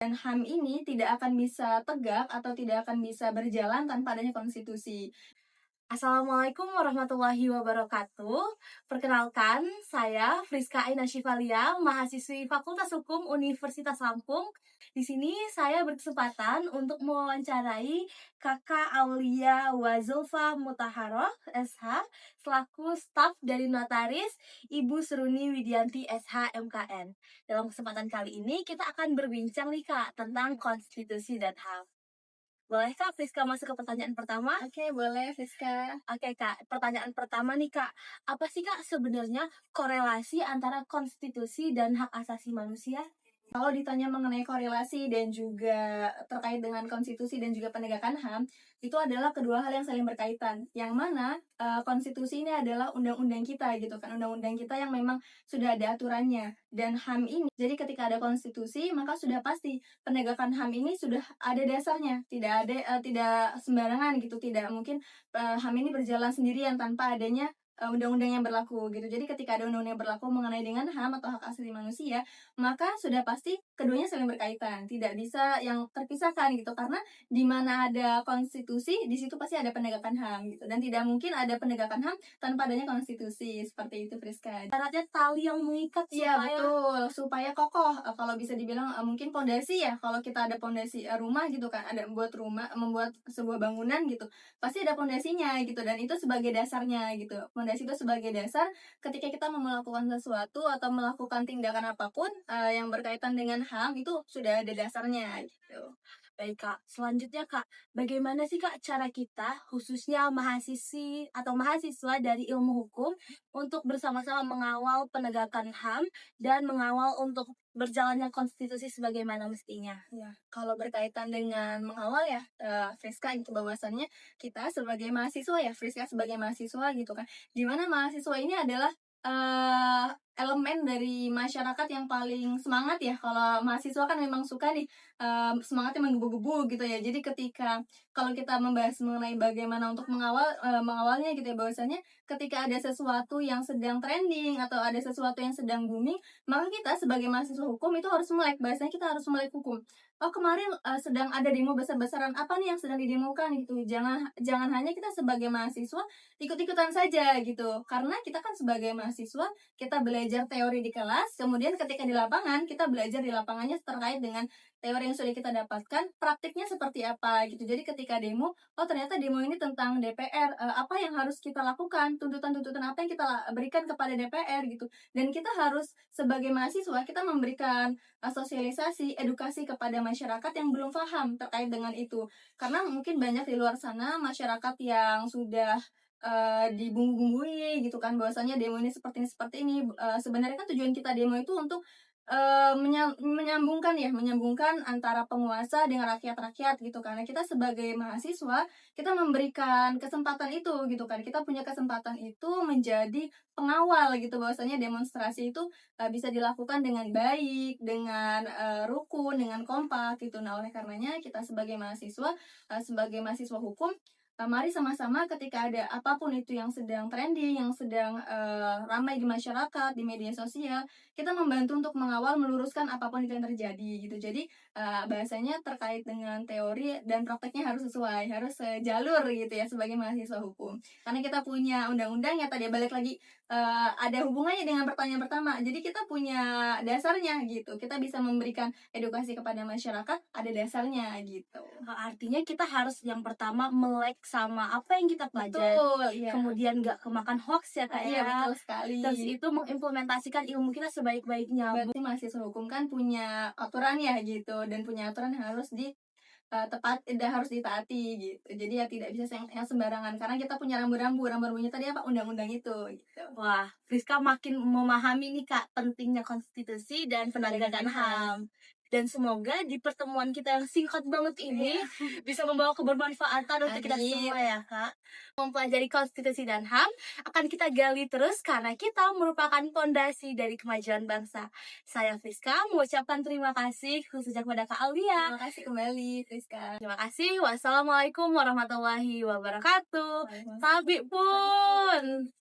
Dan HAM ini tidak akan bisa tegak atau tidak akan bisa berjalan tanpa adanya konstitusi. Assalamualaikum warahmatullahi wabarakatuh. Perkenalkan, saya Friska Aina Syifalia, mahasiswi Fakultas Hukum Universitas Lampung. Di sini saya berkesempatan untuk mewawancarai Kakak Aulia Wazulfa Mutaharoh, SH, selaku staf dari Notaris Ibu Seruni Widianti, SH, MKN. Dalam kesempatan kali ini, kita akan berbincang nih Kak, tentang konstitusi dan HAM. Boleh Kak, Friska masuk ke pertanyaan pertama? Oke, boleh Friska. Oke Kak, pertanyaan pertama nih Kak, apa sih Kak sebenarnya korelasi antara konstitusi dan hak asasi manusia? Kalau ditanya mengenai korelasi dan juga terkait dengan konstitusi dan juga penegakan HAM, itu adalah kedua hal yang saling berkaitan. Yang mana konstitusi ini adalah undang-undang kita gitu kan, undang-undang kita yang memang sudah ada aturannya. Dan HAM ini, jadi ketika ada konstitusi, maka sudah pasti penegakan HAM ini sudah ada dasarnya, tidak sembarangan gitu, tidak mungkin HAM ini berjalan sendirian tanpa adanya undang-undang yang berlaku gitu. Jadi ketika ada undang-undang yang berlaku mengenai dengan HAM atau hak asasi manusia, maka sudah pasti keduanya saling berkaitan, tidak bisa yang terpisahkan gitu, karena di mana ada konstitusi di situ pasti ada penegakan HAM gitu, dan tidak mungkin ada penegakan HAM tanpa adanya konstitusi, seperti itu Friska. Syaratnya tali yang mengikat Iya supaya betul, supaya kokoh. Kalau bisa dibilang mungkin pondasi ya, kalau kita ada pondasi rumah gitu kan, ada membuat sebuah bangunan gitu, pasti ada pondasinya gitu, dan itu sebagai dasarnya gitu. Pondasi itu sebagai dasar ketika kita mau melakukan sesuatu atau melakukan tindakan apapun yang berkaitan dengan HAM, itu sudah ada dasarnya gitu. baik Kak. Selanjutnya Kak, bagaimana sih Kak cara kita khususnya mahasiswi atau mahasiswa dari ilmu hukum untuk bersama-sama mengawal penegakan HAM dan mengawal untuk berjalannya konstitusi sebagaimana mestinya? Ya, kalau berkaitan dengan mengawal ya, Friska itu bahwasannya kita sebagai mahasiswa ya, Friska sebagai mahasiswa gitu kan, di mana mahasiswa ini adalah elemen dari masyarakat yang paling semangat ya. Kalau mahasiswa kan memang suka nih, semangatnya menggebu-gebu gitu ya. Jadi ketika kalau kita membahas mengenai bagaimana untuk mengawalnya gitu ya, bahwasanya ketika ada sesuatu yang sedang trending atau ada sesuatu yang sedang booming, maka kita sebagai mahasiswa hukum itu harus melek, bahasanya kita harus melek hukum. Oh kemarin sedang ada demo besar-besaran, apa nih yang sedang didemokan gitu. Jangan jangan hanya kita sebagai mahasiswa ikut-ikutan saja gitu. Karena kita kan sebagai mahasiswa, kita belajar teori di kelas, kemudian ketika di lapangan, kita belajar di lapangannya terkait dengan teori yang sudah kita dapatkan, praktiknya seperti apa gitu. Jadi ketika demo, oh ternyata demo ini tentang DPR, apa yang harus kita lakukan, tuntutan-tuntutan apa yang kita berikan kepada DPR gitu. Dan kita harus sebagai mahasiswa, kita memberikan sosialisasi, edukasi kepada masyarakat yang belum paham terkait dengan itu. Karena mungkin banyak di luar sana masyarakat yang sudah dibumbu-bumbui gitu kan, bahwasanya demo ini seperti ini. Sebenarnya kan tujuan kita demo itu untuk menyambungkan antara penguasa dengan rakyat-rakyat gitu kan. Nah, kita sebagai mahasiswa, kita memberikan kesempatan itu gitu kan. Kita punya kesempatan itu menjadi pengawal gitu, bahwasanya demonstrasi itu bisa dilakukan dengan baik, dengan rukun, dengan kompak gitu. Nah, oleh karenanya kita sebagai mahasiswa hukum, mari sama-sama ketika ada apapun itu yang sedang trending, yang sedang ramai di masyarakat, di media sosial, kita membantu untuk mengawal, meluruskan apapun itu yang terjadi gitu. Jadi bahasanya terkait dengan teori dan prakteknya harus sesuai, harus sejalur gitu ya sebagai mahasiswa hukum. Karena kita punya undang-undang ya, tadi balik lagi ada hubungannya dengan pertanyaan pertama. Jadi kita punya dasarnya gitu. Kita bisa memberikan edukasi kepada masyarakat, ada dasarnya gitu. Artinya kita harus yang pertama melek sama apa yang kita pelajari, Betul, iya. kemudian gak kemakan hoax ya Kak Iya ya. betul sekali. Terus itu mengimplementasikan ilmu kita sebaik-baiknya. Berarti mahasiswa hukum kan punya aturan ya gitu, dan punya aturan yang harus harus ditaati gitu. Jadi ya tidak bisa yang sembarangan, karena kita punya rambu-rambunya tadi apa, undang-undang itu gitu. Wah, Friska makin memahami nih Kak pentingnya konstitusi dan penegakan HAM. Dan semoga di pertemuan kita yang singkat banget ini bisa membawa kebermanfaatan untuk kita Amin. semua ya Kak. Mempelajari konstitusi dan HAM akan kita gali terus karena kita merupakan fondasi dari kemajuan bangsa. Saya Friska mengucapkan terima kasih khususnya kepada Kak Aulia. Terima kasih kembali Friska. Terima kasih. Wassalamualaikum warahmatullahi wabarakatuh. Waalaikumsalam. Tabi pun.